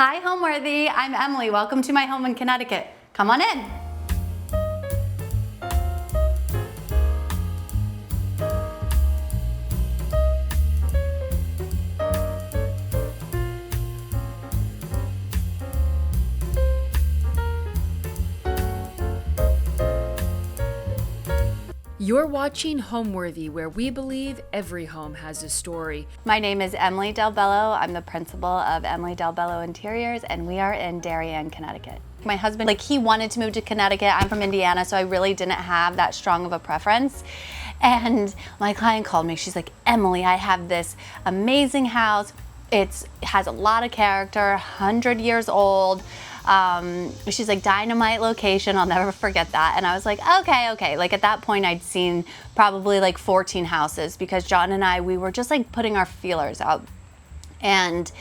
Hi, Homeworthy. I'm Emily. Welcome to my home in Connecticut. Come on in. You're watching Homeworthy, where we believe every home has a story. My name is Emily Del Bello. I'm the principal of Emily Del Bello Interiors, and we are in Darien, Connecticut. My husband, he wanted to move to Connecticut. I'm from Indiana, so I really didn't have that strong of a preference. And my client called me. She's like, Emily, I have this amazing house. It has a lot of character, 100 years old. She's like, dynamite location. I'll never forget that. And I was like, okay. Like at that point I'd seen probably like 14 houses because John and we were just like putting our feelers out. And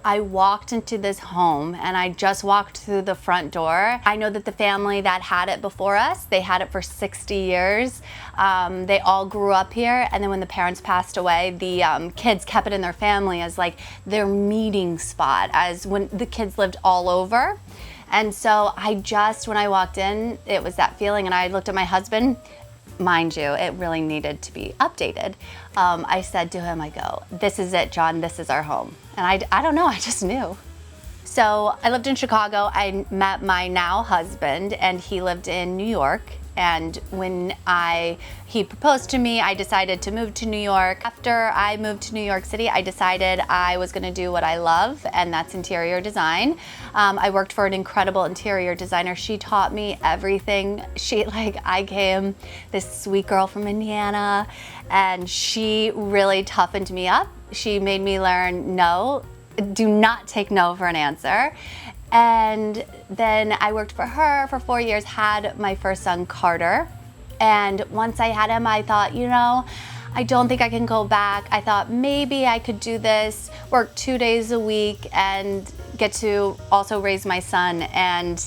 I walked into this home and I just walked through the front door. I know that the family that had it before us, they had it for 60 years. They all grew up here, and then when the parents passed away, the kids kept it in their family as like their meeting spot, as when the kids lived all over. And so when I walked in, it was that feeling, and I looked at my husband. Mind you, it really needed to be updated. I said to him, I go, this is it, John, this is our home. And I don't know, I just knew. So I lived in Chicago. I met my now husband, and he lived in New York. And when he proposed to me, I decided to move to New York. After I moved to New York City, I decided I was gonna do what I love, and that's interior design. I worked for an incredible interior designer. She taught me everything. I came, this sweet girl from Indiana, and she really toughened me up. She made me learn no, do not take no for an answer. And then I worked for her for 4 years, had my first son, Carter. And once I had him, I thought, I don't think I can go back. I thought maybe I could do this, work 2 days a week and get to also raise my son. And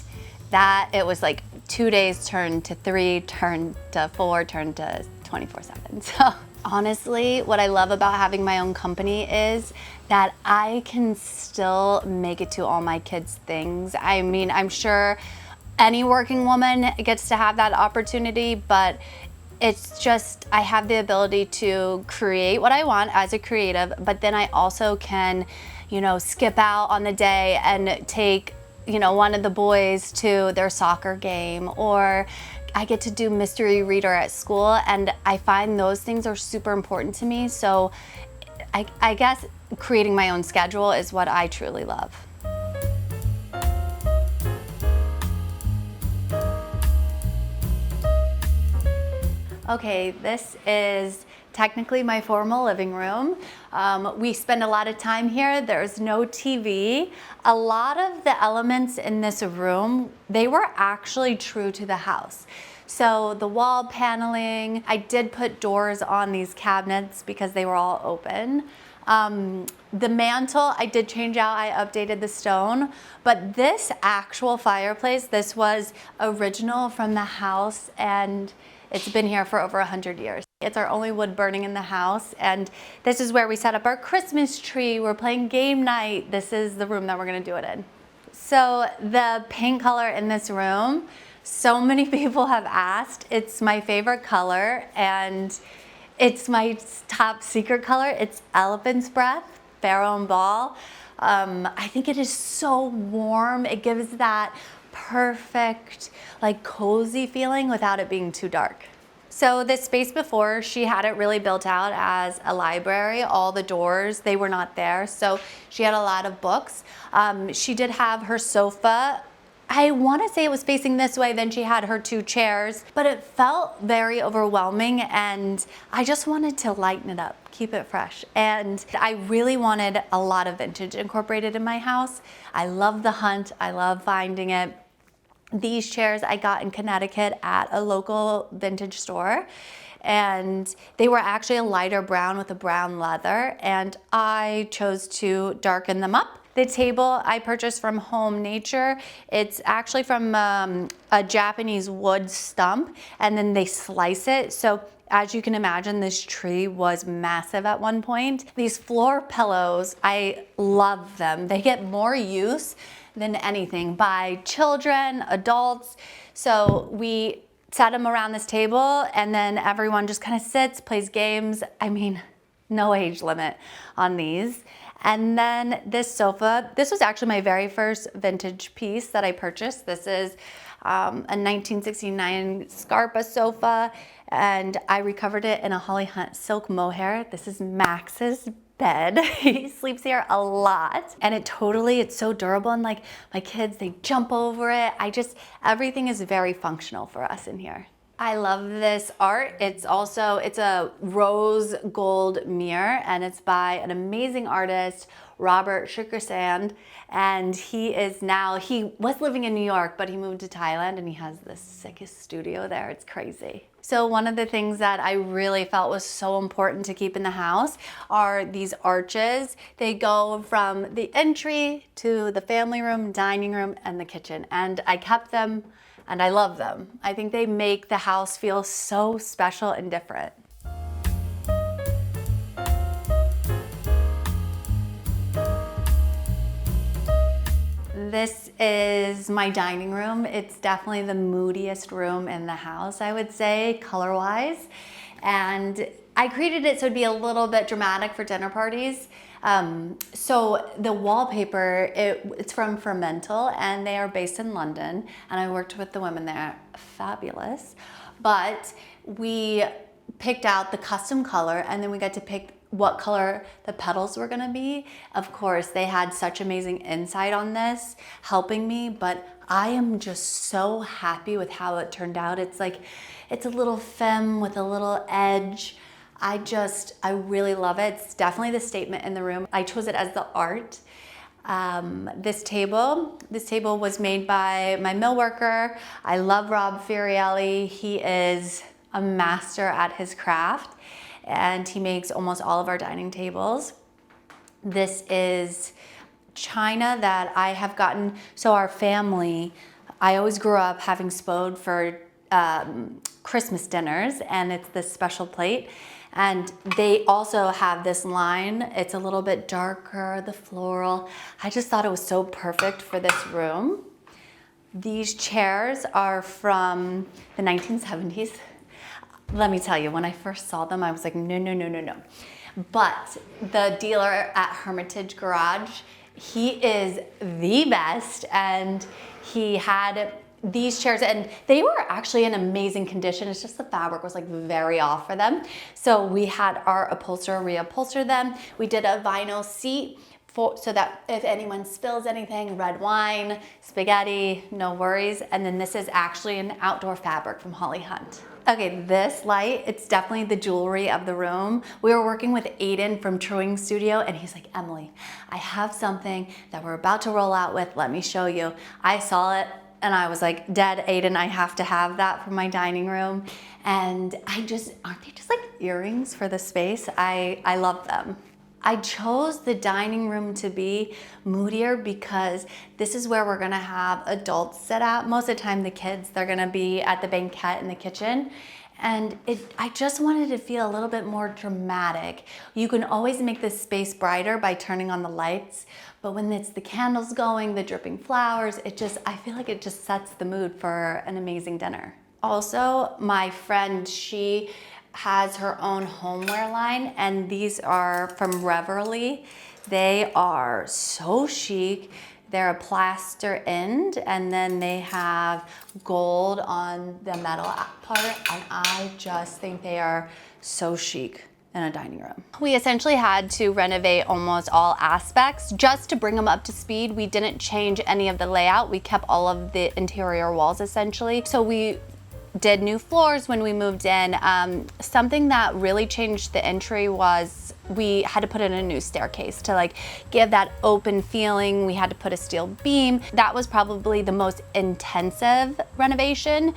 it was like 2 days turned to 3, turned to 4, turned to 24/7. So honestly, what I love about having my own company is that I can still make it to all my kids' things. I mean, I'm sure any working woman gets to have that opportunity, but it's just, I have the ability to create what I want as a creative, but then I also can, skip out on the day and take, one of the boys to their soccer game, or I get to do mystery reader at school, and I find those things are super important to me. So I guess creating my own schedule is what I truly love. Okay, this is technically my formal living room. We spend a lot of time here. There's no TV. A lot of the elements in this room, they were actually true to the house. So the wall paneling, I did put doors on these cabinets because they were all open. The mantle, I did change out, I updated the stone, but this actual fireplace, this was original from the house, and it's been here for over 100 years. It's our only wood burning in the house, and this is where we set up our Christmas tree. We're playing game night. This is the room that we're gonna do it in. So the paint color in this room, so many people have asked. It's my favorite color, and it's my top secret color. It's elephant's breath, farrow and ball. I think it is so warm. It gives that perfect, cozy feeling without it being too dark. So this space before, she had it really built out as a library. All the doors, they were not there. So she had a lot of books. She did have her sofa. I want to say it was facing this way, then she had her 2 chairs, but it felt very overwhelming, and I just wanted to lighten it up, keep it fresh. And I really wanted a lot of vintage incorporated in my house. I love the hunt, I love finding it. These chairs I got in Connecticut at a local vintage store, and they were actually a lighter brown with a brown leather, and I chose to darken them up. The table I purchased from Home Nature. It's actually from a Japanese wood stump, and then they slice it. So as you can imagine, this tree was massive at one point. These floor pillows, I love them. They get more use than anything by children, adults. So we set them around this table, and then everyone just kind of sits, plays games. I mean, no age limit on these. And then this sofa, this was actually my very first vintage piece that I purchased. This is a 1969 Scarpa sofa, and I recovered it in a Holly Hunt silk mohair. This is Max's bed. He sleeps here a lot, and it's so durable, and like my kids, they jump over it. Everything is very functional for us in here. I love this art. It's a rose gold mirror, and it's by an amazing artist, Robert Shukersand. And he was living in New York, but he moved to Thailand, and he has the sickest studio there. It's crazy. So one of the things that I really felt was so important to keep in the house are these arches. They go from the entry to the family room, dining room, and the kitchen. And I kept them, and I love them. I think they make the house feel so special and different. This is my dining room. It's definitely the moodiest room in the house, I would say, color-wise. And I created it so it'd be a little bit dramatic for dinner parties. So the wallpaper, it's from Fermental, and they are based in London, and I worked with the women there. Fabulous. But we picked out the custom color, and then we got to pick what color the petals were gonna be. Of course, they had such amazing insight on this, helping me, but I am just so happy with how it turned out. It's a little femme with a little edge. I really love it. It's definitely the statement in the room. I chose it as the art. This table was made by my mill worker. I love Rob Fiorelli. He is a master at his craft, and he makes almost all of our dining tables. This is china that I have gotten. So our family, I always grew up having spode for Christmas dinners, and it's this special plate. And they also have this line. It's a little bit darker, the floral. I just thought it was so perfect for this room. These chairs are from the 1970s. Let me tell you, when I first saw them, I was like, no, no, no, no, no. But the dealer at Hermitage Garage, he is the best, and he had these chairs, and they were actually in amazing condition. It's just the fabric was like very off for them. So we had our upholsterer reupholster them. We did a vinyl seat so that if anyone spills anything, red wine, spaghetti, no worries. And then this is actually an outdoor fabric from Holly Hunt. Okay, this light, it's definitely the jewelry of the room. We were working with Aiden from Truing Studio, and he's like, Emily, I have something that we're about to roll out with. Let me show you. I saw it, and I was like, Dad, Aiden, I have to have that for my dining room. And aren't they just like earrings for the space? I love them. I chose the dining room to be moodier because this is where we're gonna have adults sit at. Most of the time the kids, they're gonna be at the banquette in the kitchen. And I just wanted to feel a little bit more dramatic. You can always make this space brighter by turning on the lights, but when it's the candles going, the dripping flowers, I feel like it just sets the mood for an amazing dinner. Also, my friend, she has her own homeware line, and these are from Reverly. They are so chic. They're a plaster end, and then they have gold on the metal part, and I just think they are so chic in a dining room. We essentially had to renovate almost all aspects just to bring them up to speed. We didn't change any of the layout. We kept all of the interior walls essentially. So we did new floors when we moved in. Something that really changed the entry was we had to put in a new staircase to like give that open feeling. We had to put a steel beam. That was probably the most intensive renovation,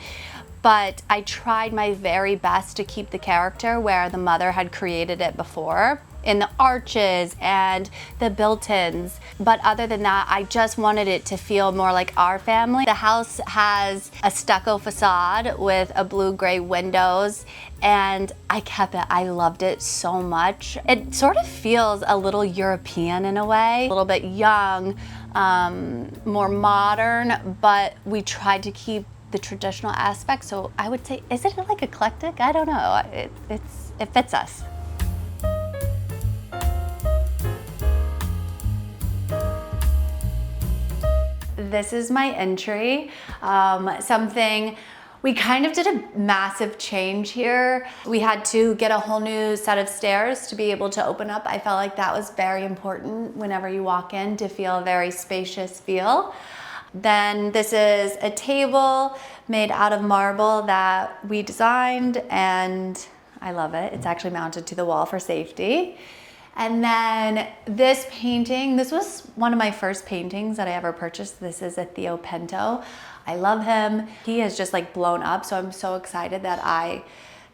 but I tried my very best to keep the character where the mother had created it before. in the arches and the built-ins. But other than that, I just wanted it to feel more like our family. The house has a stucco facade with a blue-gray windows, and I kept it. I loved it so much. It sort of feels a little European in a way, a little bit young, more modern, but we tried to keep the traditional aspect. So I would say, is it like eclectic? I don't know. It fits us. This is my entry. We kind of did a massive change here. We had to get a whole new set of stairs to be able to open up. I felt like that was very important whenever you walk in, to feel a very spacious feel. Then this is a table made out of marble that we designed, and I love it. It's actually mounted to the wall for safety. And then this painting, this was one of my first paintings that I ever purchased. This is a Theo Pinto. I love him. He has just like blown up, so I'm so excited that I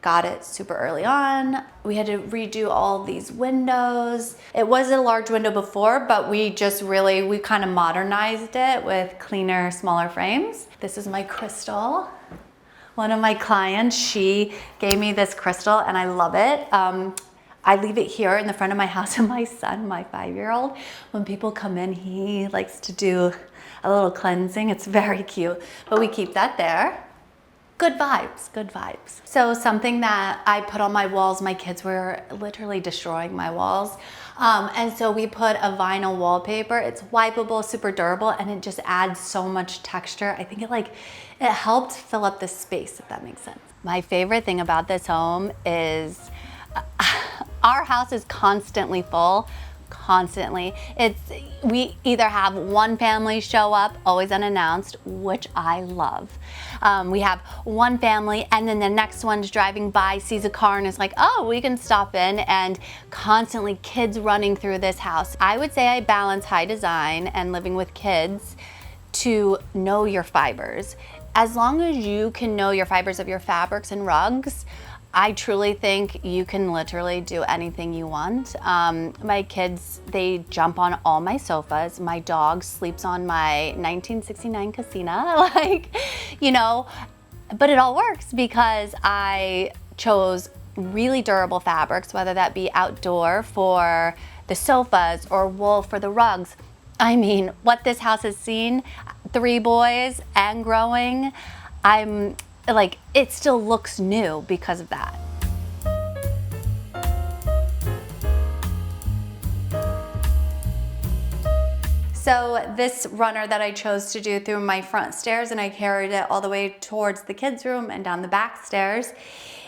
got it super early on. We had to redo all these windows. It was a large window before, but we kind of modernized it with cleaner, smaller frames. This is my crystal. One of my clients, she gave me this crystal and I love it. I leave it here in the front of my house, and my son, my 5-year-old, when people come in, he likes to do a little cleansing. It's very cute, but we keep that there. Good vibes, good vibes. So something that I put on my walls, my kids were literally destroying my walls. And so we put a vinyl wallpaper. It's wipeable, super durable, and it just adds so much texture. I think it helped fill up the space, if that makes sense. My favorite thing about this home is our house is constantly full, constantly. We either have one family show up, always unannounced, which I love. We have one family, and then the next one's driving by, sees a car, and is like, oh, we can stop in, and constantly kids running through this house. I would say I balance high design and living with kids to know your fibers. As long as you can know your fibers of your fabrics and rugs, I truly think you can literally do anything you want. My kids, they jump on all my sofas. My dog sleeps on my 1969 Casina, but it all works because I chose really durable fabrics, whether that be outdoor for the sofas or wool for the rugs. I mean, what this house has seen, 3 boys and growing, it still looks new because of that. So this runner that I chose to do through my front stairs, and I carried it all the way towards the kids' room and down the back stairs.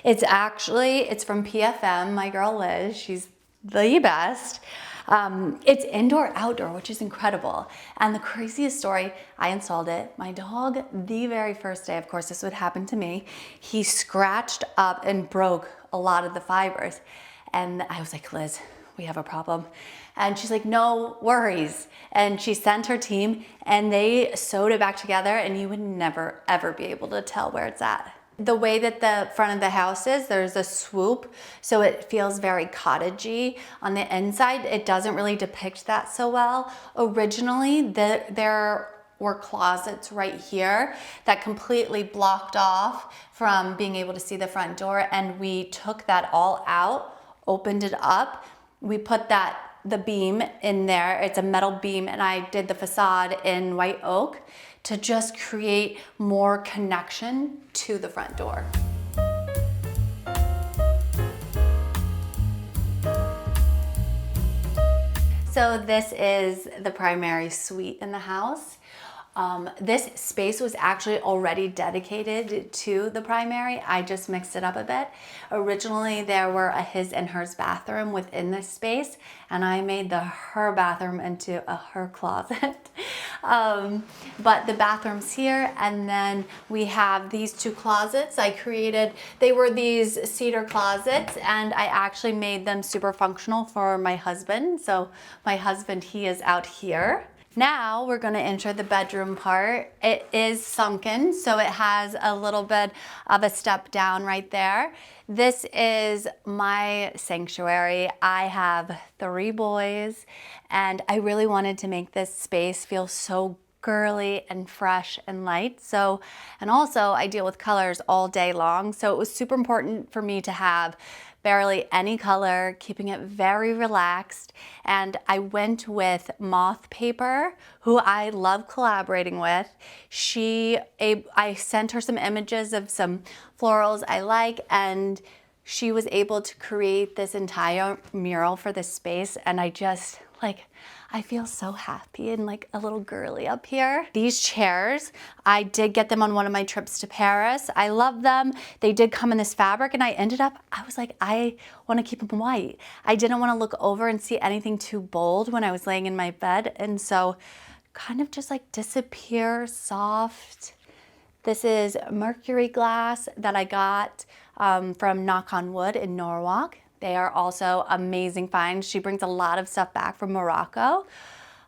It's from PFM, my girl Liz, she's the best. It's indoor, outdoor, which is incredible. And the craziest story, I installed it. My dog, the very first day, of course, this would happen to me, he scratched up and broke a lot of the fibers. And I was like, Liz, we have a problem. And she's like, no worries. And she sent her team, and they sewed it back together, and you would never, ever be able to tell where it's at. The way that the front of the house is, there's a swoop, so it feels very cottagey. On the inside, it doesn't really depict that so well. Originally, there were closets right here that completely blocked off from being able to see the front door, and we took that all out, opened it up. We put the beam in there. It's a metal beam, and I did the facade in white oak to just create more connection to the front door. So this is the primary suite in the house. This space was actually already dedicated to the primary. I just mixed it up a bit. Originally, there were a his and hers bathroom within this space, and I made the her bathroom into a her closet. But the bathroom's here, and then we have these 2 closets I created. They were these cedar closets, and I actually made them super functional for my husband. So my husband, he is out here. Now we're gonna enter the bedroom part. It is sunken, so it has a little bit of a step down right there. This is my sanctuary. I have 3 boys, and I really wanted to make this space feel so girly and fresh and light. So, and also I deal with colors all day long, so it was super important for me to have barely any color, keeping it very relaxed. And I went with Moth Paper, who I love collaborating with. I sent her some images of some florals I like, and she was able to create this entire mural for this space. And I feel so happy and like a little girly up here. These chairs, I did get them on one of my trips to Paris. I love them. They did come in this fabric, and I was like, I want to keep them white. I didn't want to look over and see anything too bold when I was laying in my bed. And so kind of just like disappear soft. This is mercury glass that I got from Knock on Wood in Norwalk. They are also amazing finds. She brings a lot of stuff back from Morocco.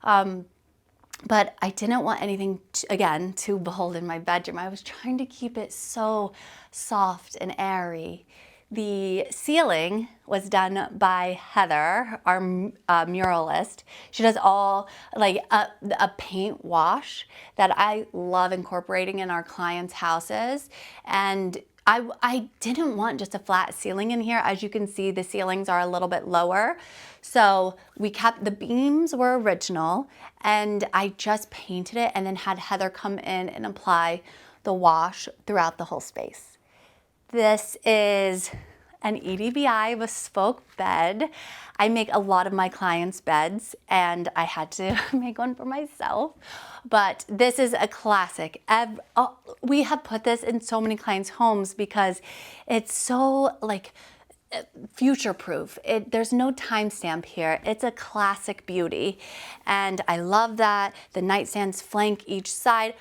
But I didn't want anything, again, too bold in my bedroom. I was trying to keep it so soft and airy. The ceiling was done by Heather, our muralist. She does all like a paint wash that I love incorporating in our clients' houses. And I didn't want just a flat ceiling in here. As you can see, the ceilings are a little bit lower. So we kept, the beams were original, and I just painted it and then had Heather come in and apply the wash throughout the whole space. This is an EDBI bespoke bed. I make a lot of my clients' beds, and I had to make one for myself. But this is a classic. We have put this in so many clients' homes because it's so like future-proof. There's no timestamp here. It's a classic beauty, and I love that. The nightstands flank each side.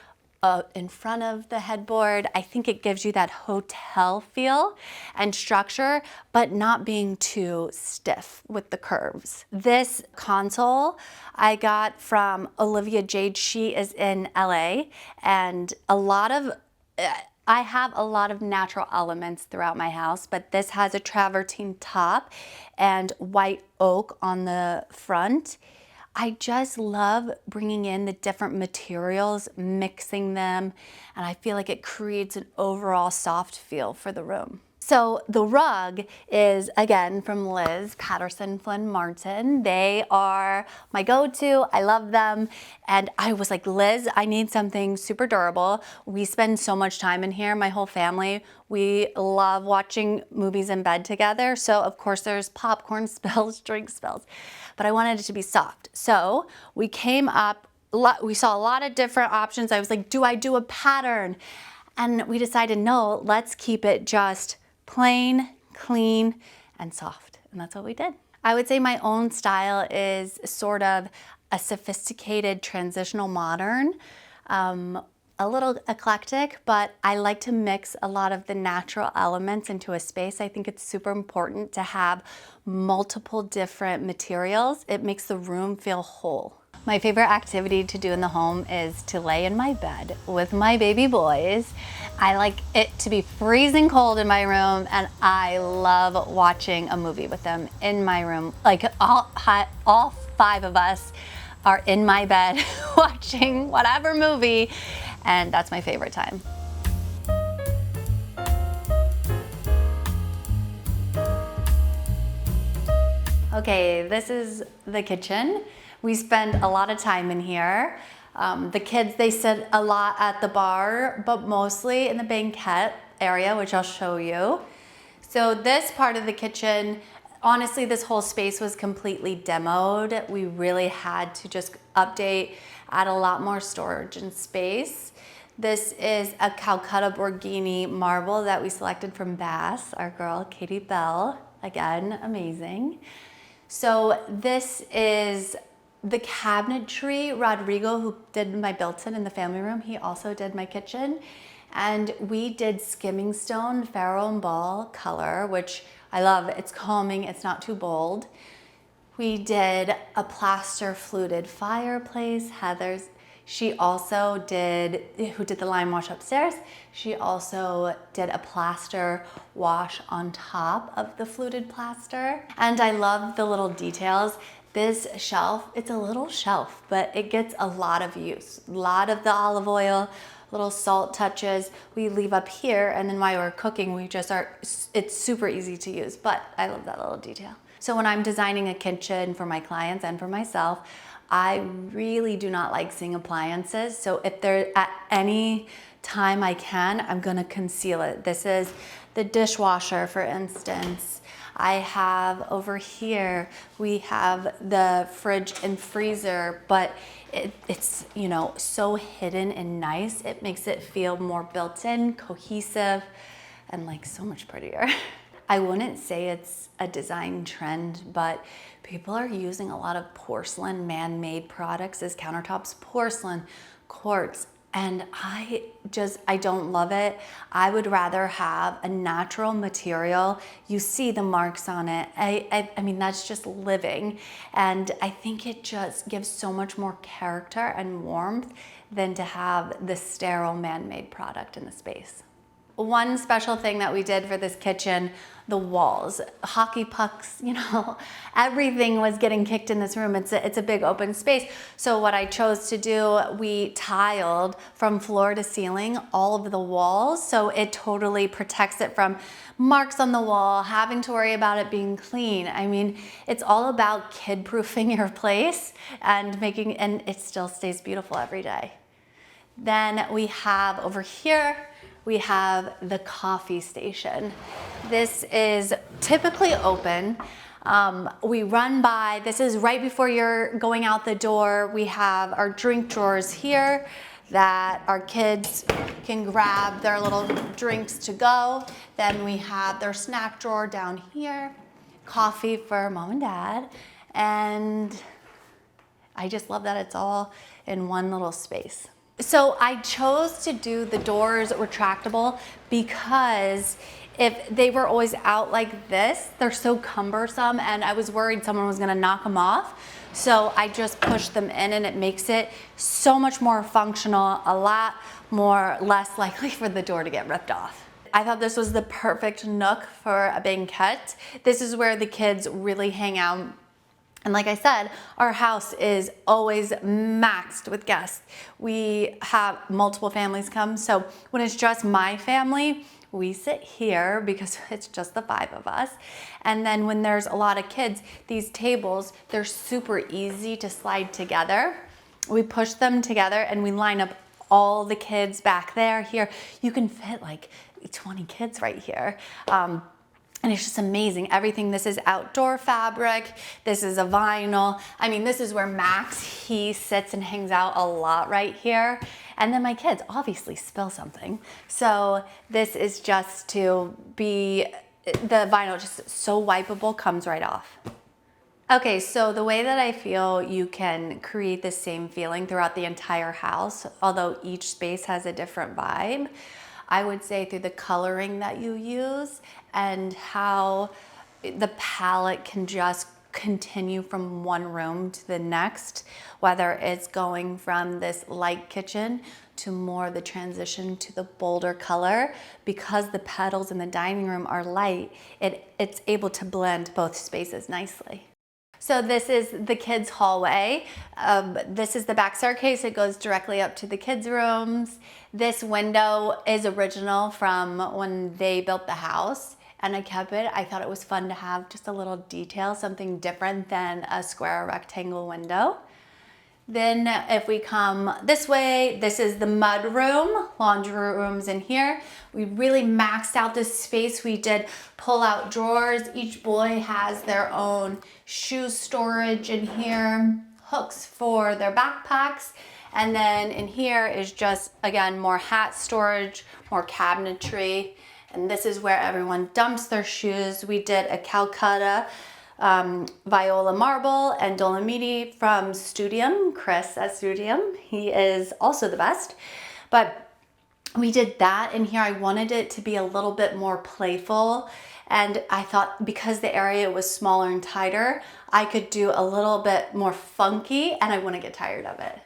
In front of the headboard. I think it gives you that hotel feel and structure, but not being too stiff with the curves. This console I got from Olivia Jade. She is in LA, and I have a lot of natural elements throughout my house, but this has a travertine top and white oak on the front. I just love bringing in the different materials, mixing them, and I feel like it creates an overall soft feel for the room. So the rug is, again, from Liz Patterson Flynn Martin. They are my go-to. I love them. And I was like, Liz, I need something super durable. We spend so much time in here, my whole family. We love watching movies in bed together. So of course there's popcorn spills, drink spills, but I wanted it to be soft. So we came up, we saw a lot of different options. I was like, do I do a pattern? And we decided, no, let's keep it just plain, clean, and soft. And that's what we did. I would say my own style is sort of a sophisticated transitional modern, a little eclectic, but I like to mix a lot of the natural elements into a space. I think it's super important to have multiple different materials. It makes the room feel whole. My favorite activity to do in the home is to lay in my bed with my baby boys. I like it to be freezing cold in my room, and I love watching a movie with them in my room. Like all 5 of us are in my bed watching whatever movie, and that's my favorite time. Okay, this is the kitchen. We spend a lot of time in here. The kids, they sit a lot at the bar, but mostly in the banquette area, which I'll show you. So this part of the kitchen, honestly, this whole space was completely demoed. We really had to just update, add a lot more storage and space. This is a Calcutta Borghini marble that we selected from Bass, our girl, Katie Bell. Again, amazing. So this is the cabinetry. Rodrigo, who did my built-in in the family room, he also did my kitchen. And we did skimming stone Farrow and Ball color, which I love. It's calming, it's not too bold. We did a plaster fluted fireplace. She also did, who did the lime wash upstairs, she also did a plaster wash on top of the fluted plaster. And I love the little details. This shelf, it's a little shelf, but it gets a lot of use. A lot of the olive oil, little salt touches we leave up here, and then while we're cooking, it's super easy to use, but I love that little detail. So when I'm designing a kitchen for my clients and for myself, I really do not like seeing appliances. So if there at any time I can, I'm gonna conceal it. This is the dishwasher, for instance. I have over here, we have the fridge and freezer, but it's, you know, so hidden and nice. It makes it feel more built in, cohesive, and like so much prettier. I wouldn't say it's a design trend, but people are using a lot of porcelain man-made products as countertops, porcelain, quartz, and I don't love it. I would rather have a natural material. You see the marks on it. I mean, that's just living. And I think it just gives so much more character and warmth than to have the sterile man-made product in the space. One special thing that we did for this kitchen, the walls, hockey pucks, you know, everything was getting kicked in this room. It's a big open space. So what I chose to do, we tiled from floor to ceiling all of the walls. So it totally protects it from marks on the wall, having to worry about it being clean. I mean, it's all about kid-proofing your place and it still stays beautiful every day. Then we have over here, we have the coffee station. This is typically open. We run by, this is right before you're going out the door. We have our drink drawers here that our kids can grab their little drinks to go. Then we have their snack drawer down here, coffee for mom and dad. And I just love that it's all in one little space. So I chose to do the doors retractable because if they were always out like this, they're so cumbersome and I was worried someone was gonna knock them off. So I just pushed them in and it makes it so much more functional, a lot less likely for the door to get ripped off. I thought this was the perfect nook for a banquette. This is where the kids really hang out. And like I said, our house is always maxed with guests. We have multiple families come. So when it's just my family, we sit here because it's just the 5 of us. And then when there's a lot of kids, these tables, they're super easy to slide together. We push them together and we line up all the kids back there. Here, you can fit like 20 kids right here. And it's just amazing. Everything, this is outdoor fabric. This is a vinyl. I mean, this is where Max, he sits and hangs out a lot right here. And then my kids obviously spill something. So this is just to be, the vinyl just so wipeable, comes right off. Okay, so the way that I feel you can create the same feeling throughout the entire house, although each space has a different vibe, I would say through the coloring that you use and how the palette can just continue from one room to the next, whether it's going from this light kitchen to more the transition to the bolder color. Because the petals in the dining room are light, it's able to blend both spaces nicely. So this is the kids' hallway. This is the back staircase. It goes directly up to the kids' rooms. This window is original from when they built the house, and I kept it. I thought it was fun to have just a little detail, something different than a square or rectangle window. Then if we come this way, this is the mud room, laundry room's in here. We really maxed out this space. We did pull out drawers. Each boy has their own shoe storage in here, hooks for their backpacks. And then in here is just, again, more hat storage, more cabinetry. And this is where everyone dumps their shoes. We did a Calcutta Viola marble and Dolomiti from Studium, Chris at Studium. He is also the best. But we did that in here. I wanted it to be a little bit more playful And I thought because the area was smaller and tighter, I could do a little bit more funky and I wouldn't get tired of it.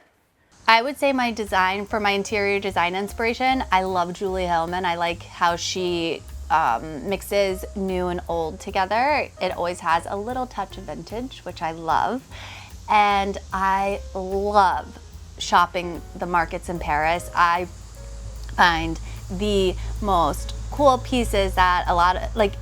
I would say my design, for my interior design inspiration, I love Julie Hillman. I like how she mixes new and old together. It always has a little touch of vintage, which I love. And I love shopping the markets in Paris. I find the most cool pieces that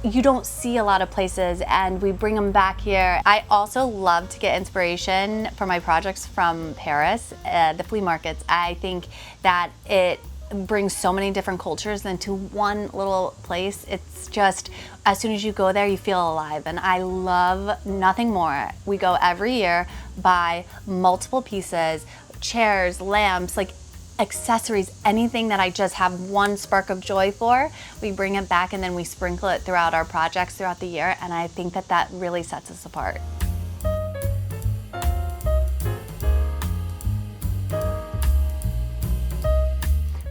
you don't see a lot of places, and we bring them back here. I also love to get inspiration for my projects from Paris, the flea markets. I think that it brings so many different cultures into one little place. It's just, as soon as you go there, you feel alive, and I love nothing more. We go every year, buy multiple pieces, chairs, lamps, like accessories, anything that I just have one spark of joy for, we bring it back and then we sprinkle it throughout our projects throughout the year, and I think that that really sets us apart.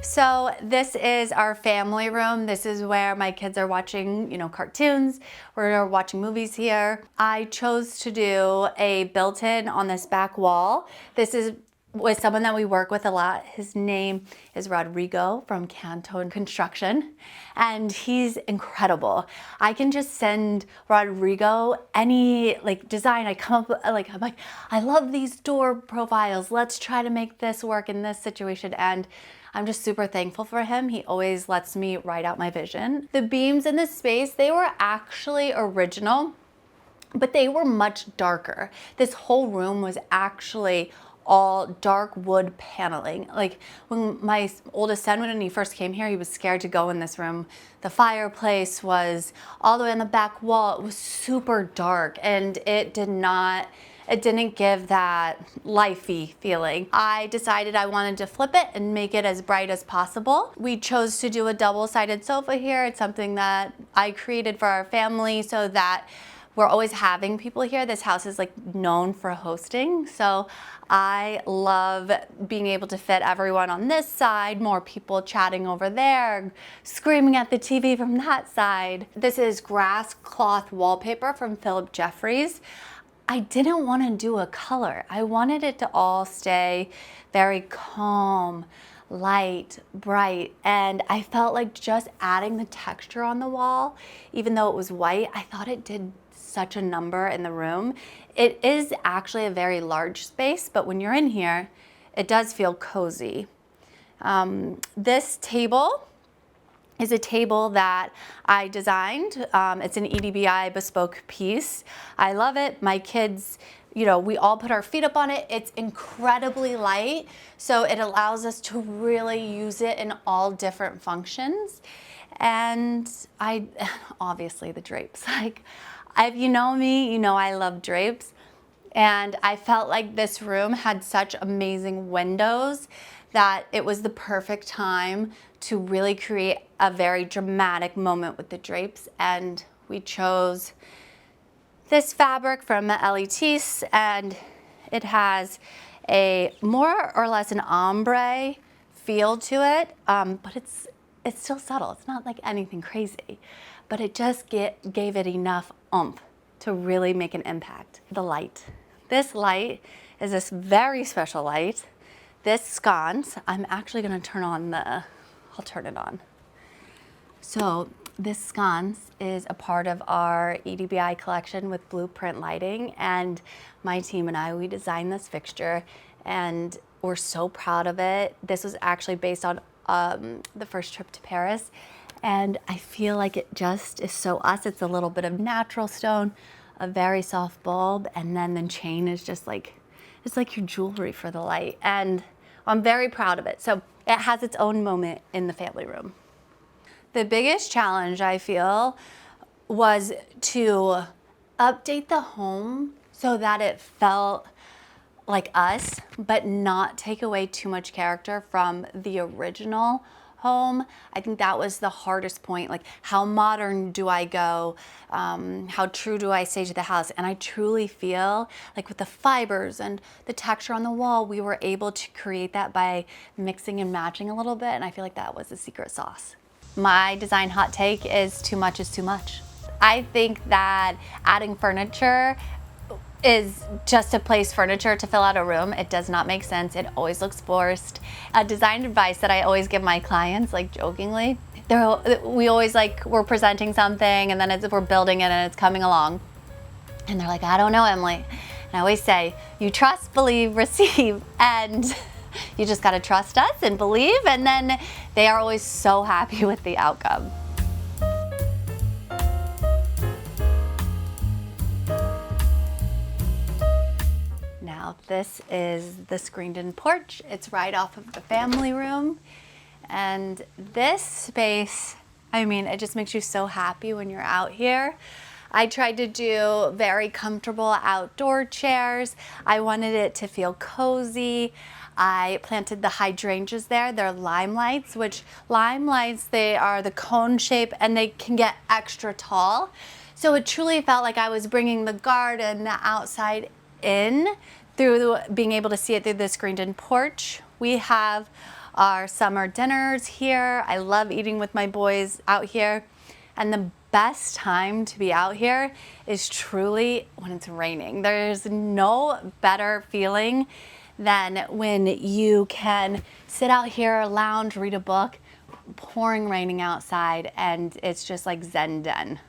So this is our family room. This is where my kids are watching, cartoons. We're watching movies here. I chose to do a built-in on this back wall. This is with someone that we work with a lot. His name is Rodrigo from Canton Construction, and he's incredible. I can just send Rodrigo any design. I come up I'm like, I love these door profiles. Let's try to make this work in this situation. And I'm just super thankful for him. He always lets me write out my vision. The beams in this space, they were actually original, but they were much darker. This whole room was actually all dark wood paneling. Like when my oldest son, when he first came here, he was scared to go in this room. The fireplace was all the way on the back wall. It was super dark, and it didn't give that lifey feeling. I decided I wanted to flip it and make it as bright as possible. We chose to do a double-sided sofa here. It's something that I created for our family so that we're always having people here. This house is known for hosting, so I love being able to fit everyone on this side, more people chatting over there, screaming at the TV from that side. This is grass cloth wallpaper from Philip Jeffries. I didn't want to do a color. I wanted it to all stay very calm, light, bright, and I felt like just adding the texture on the wall, even though it was white, I thought it did such a number in the room. It is actually a very large space, but when you're in here, it does feel cozy. This table is a table that I designed. It's an EDBI bespoke piece. I love it. My kids, we all put our feet up on it. It's incredibly light, so it allows us to really use it in all different functions. And obviously the drapes. If you know me, you know I love drapes. And I felt like this room had such amazing windows that it was the perfect time to really create a very dramatic moment with the drapes. And we chose this fabric from Eclectic, and it has a more or less an ombre feel to it, but it's still subtle. It's not like anything crazy, but it just gave it enough oomph to really make an impact. The light. This light is this very special light. This sconce, I'm actually gonna I'll turn it on. So this sconce is a part of our EDBI collection with Blueprint Lighting, and my team and I, we designed this fixture, and we're so proud of it. This was actually based on the first trip to Paris, and I feel like it just is so us. It's a little bit of natural stone, a very soft bulb, and then the chain is just it's like your jewelry for the light, and I'm very proud of it. So it has its own moment in the family room. The biggest challenge I feel was to update the home so that it felt like us, but not take away too much character from the original home. I think that was the hardest point. How modern do I go? How true do I stay to the house? And I truly feel like with the fibers and the texture on the wall, we were able to create that by mixing and matching a little bit. And I feel like that was the secret sauce. My design hot take is too much is too much. I think that adding furniture is just to place furniture to fill out a room. It does not make sense. It always looks forced. A design advice that I always give my clients, like jokingly, we always like, we're presenting something and then as if we're building it and it's coming along. And they're like, I don't know, Emily. And I always say, you trust, believe, receive, and you just gotta trust us and believe, and then they are always so happy with the outcome. Now this is the screened-in porch. It's right off of the family room. And this space, I mean, it just makes you so happy when you're out here. I tried to do very comfortable outdoor chairs. I wanted it to feel cozy. I planted the hydrangeas there. They're limelights, which limelights, they are the cone shape and they can get extra tall. So it truly felt like I was bringing the garden outside in through being able to see it through the screened-in porch. We have our summer dinners here. I love eating with my boys out here. And the best time to be out here is truly when it's raining. There's no better feeling than when you can sit out here, lounge, read a book, pouring raining outside, and it's just like Zen den.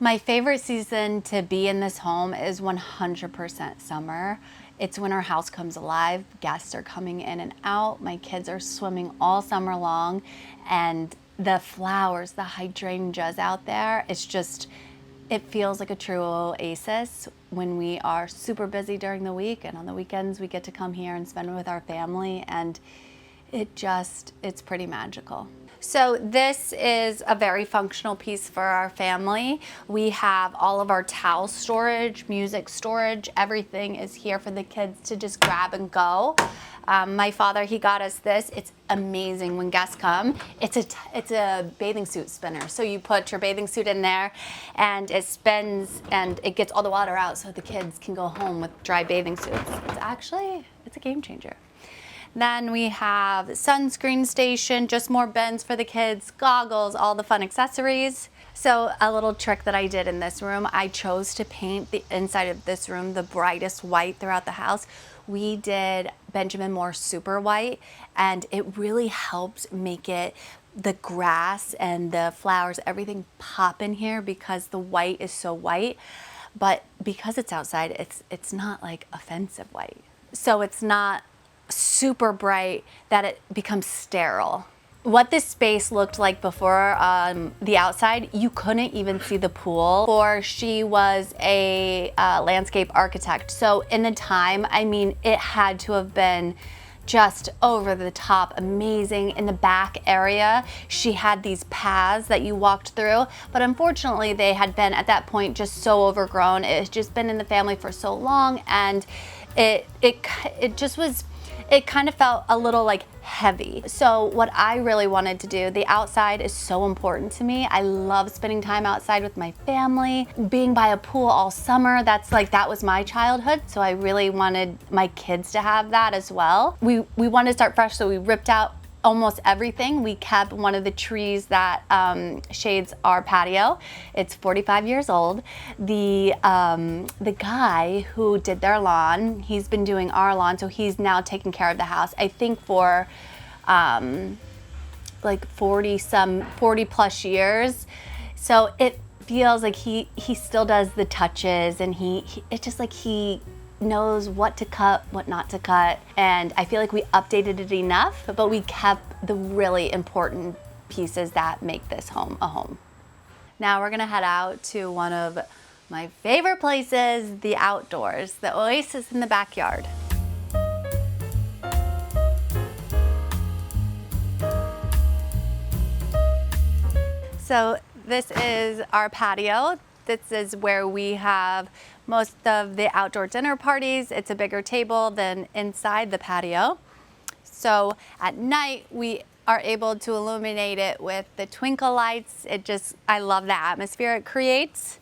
My favorite season to be in this home is 100% summer. It's when our house comes alive. Guests are coming in and out. My kids are swimming all summer long. And the flowers, the hydrangeas out there, it's just, it feels like a true oasis when we are super busy during the week. And on the weekends, we get to come here and spend it with our family. And it's pretty magical. So this is a very functional piece for our family. We have all of our towel storage, music storage, everything is here for the kids to just grab and go. My father, he got us this. It's amazing when guests come. It's a bathing suit spinner. So you put your bathing suit in there and it spins and it gets all the water out so the kids can go home with dry bathing suits. It's a game changer. Then we have sunscreen station, just more bins for the kids, goggles, all the fun accessories. So a little trick that I did in this room, I chose to paint the inside of this room the brightest white throughout the house. We did Benjamin Moore Super White, and it really helped make it, the grass and the flowers, everything pop in here because the white is so white. But because it's outside, it's not like offensive white. So it's not super bright that it becomes sterile. What this space looked like before the outside, you couldn't even see the pool. Or she was a landscape architect. So in the time, I mean, it had to have been just over the top amazing. In the back area, she had these paths that you walked through, but unfortunately they had been at that point just so overgrown. It had just been in the family for so long, and it kind of felt a little like heavy. So what I really wanted to do, the outside is so important to me. I love spending time outside with my family, being by a pool all summer. That was my childhood. So I really wanted my kids to have that as well. We wanted to start fresh, so we ripped out almost everything. We kept one of the trees that shades our patio. It's 45 years old. The guy who did their lawn, he's been doing our lawn, so he's now taking care of the house, I think for like 40 plus years. So it feels like he still does the touches, and it's just like he knows what to cut, what not to cut. And I feel like we updated it enough, but we kept the really important pieces that make this home a home. Now we're gonna head out to one of my favorite places, the outdoors, the oasis in the backyard. So this is our patio. This is where we have most of the outdoor dinner parties. It's a bigger table than inside the patio. So at night, we are able to illuminate it with the twinkle lights. I love the atmosphere it creates.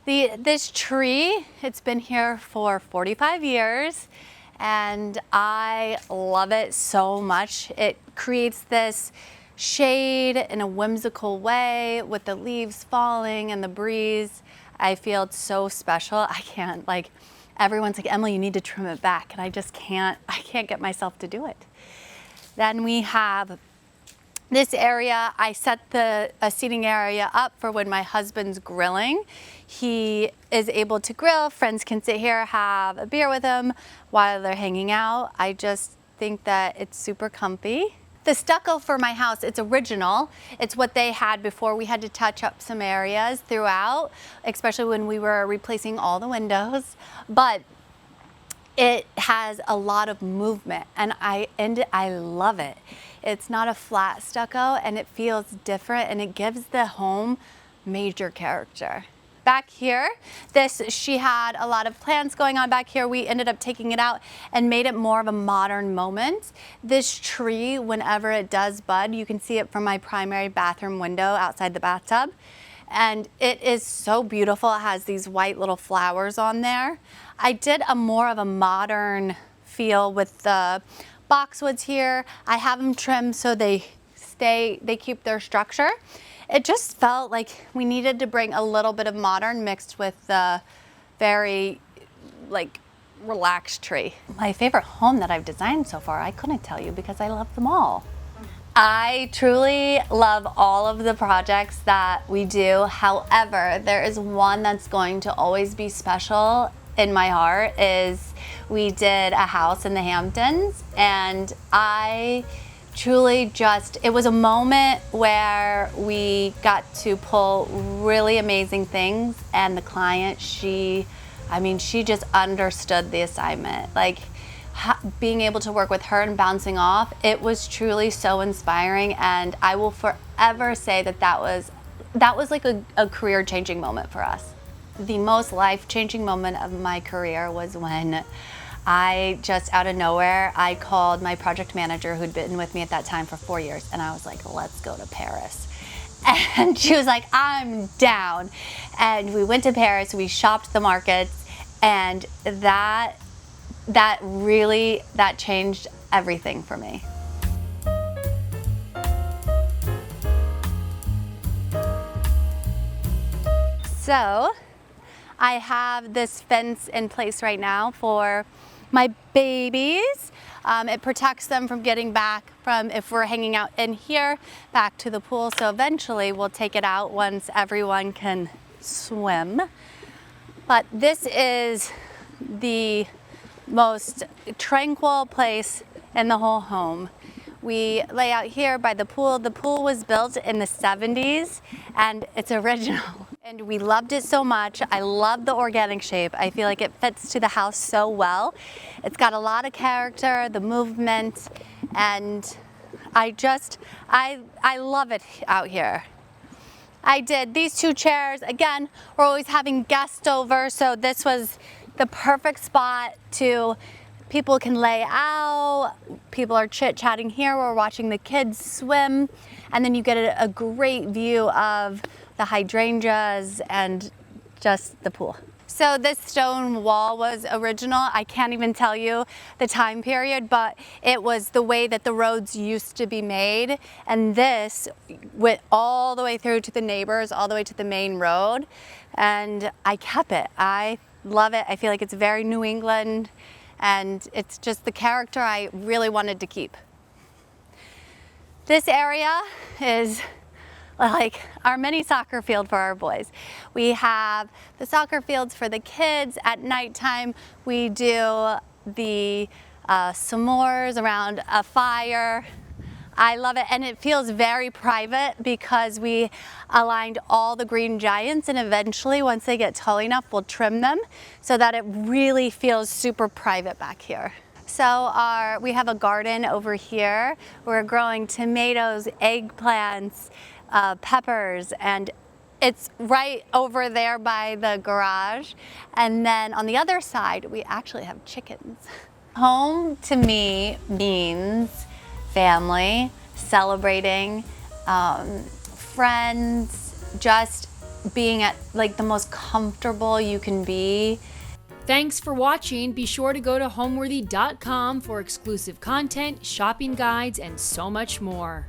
This tree, it's been here for 45 years, and I love it so much. It creates this shade in a whimsical way with the leaves falling and the breeze. I feel it's so special. I can't, like, everyone's like, Emily, you need to trim it back. And I can't get myself to do it. Then we have this area. I set a seating area up for when my husband's grilling. He is able to grill. Friends can sit here, have a beer with him while they're hanging out. I just think that it's super comfy. The stucco for my house, it's original. It's what they had before. We had to touch up some areas throughout, especially when we were replacing all the windows. But it has a lot of movement, and I love it. It's not a flat stucco, and it feels different, and it gives the home major character. Back here, she had a lot of plants going on back here. We ended up taking it out and made it more of a modern moment. This tree, whenever it does bud, you can see it from my primary bathroom window outside the bathtub. And it is so beautiful. It has these white little flowers on there. I did a more of a modern feel with the boxwoods here. I have them trimmed so they keep their structure. It just felt like we needed to bring a little bit of modern mixed with the very, like, relaxed tree. My favorite home that I've designed so far, I couldn't tell you because I love them all. I truly love all of the projects that we do. However, there is one that's going to always be special in my heart. Is we did a house in the Hamptons, and I truly it was a moment where we got to pull really amazing things, and the client, she just understood the assignment. Like, being able to work with her and bouncing off, it was truly so inspiring, and I will forever say that was like a career-changing moment for us. The most life-changing moment of my career was when I just out of nowhere, I called my project manager who'd been with me at that time for 4 years, and I was like, let's go to Paris. And she was like, I'm down. And we went to Paris, we shopped the markets, and that changed everything for me. So I have this fence in place right now for my babies. It protects them from getting back from, if we're hanging out in here, back to the pool. So eventually we'll take it out once everyone can swim. But this is the most tranquil place in the whole home. We lay out here by the pool. The pool was built in the 70s, and it's original. And we loved it so much. I love the organic shape. I feel like it fits to the house so well. It's got a lot of character, the movement, and I love it out here. I did these two chairs. Again, we're always having guests over, so this was the perfect spot people can lay out, people are chit-chatting here, we're watching the kids swim, and then you get a great view of the hydrangeas and just the pool. So this stone wall was original. I can't even tell you the time period, but it was the way that the roads used to be made. And this went all the way through to the neighbors, all the way to the main road. And I kept it. I love it. I feel like it's very New England, and it's just the character I really wanted to keep. This area is like our mini soccer field for our boys. We have the soccer fields for the kids. At nighttime, we do the s'mores around a fire. I love it, and it feels very private because we aligned all the green giants, and eventually, once they get tall enough, we'll trim them so that it really feels super private back here. So we have a garden over here. We're growing tomatoes, eggplants, peppers, and it's right over there by the garage. And then on the other side, we actually have chickens. Home to me means family, celebrating, friends, just being at like the most comfortable you can be. Thanks for watching. Be sure to go to homeworthy.com for exclusive content, shopping guides, and so much more.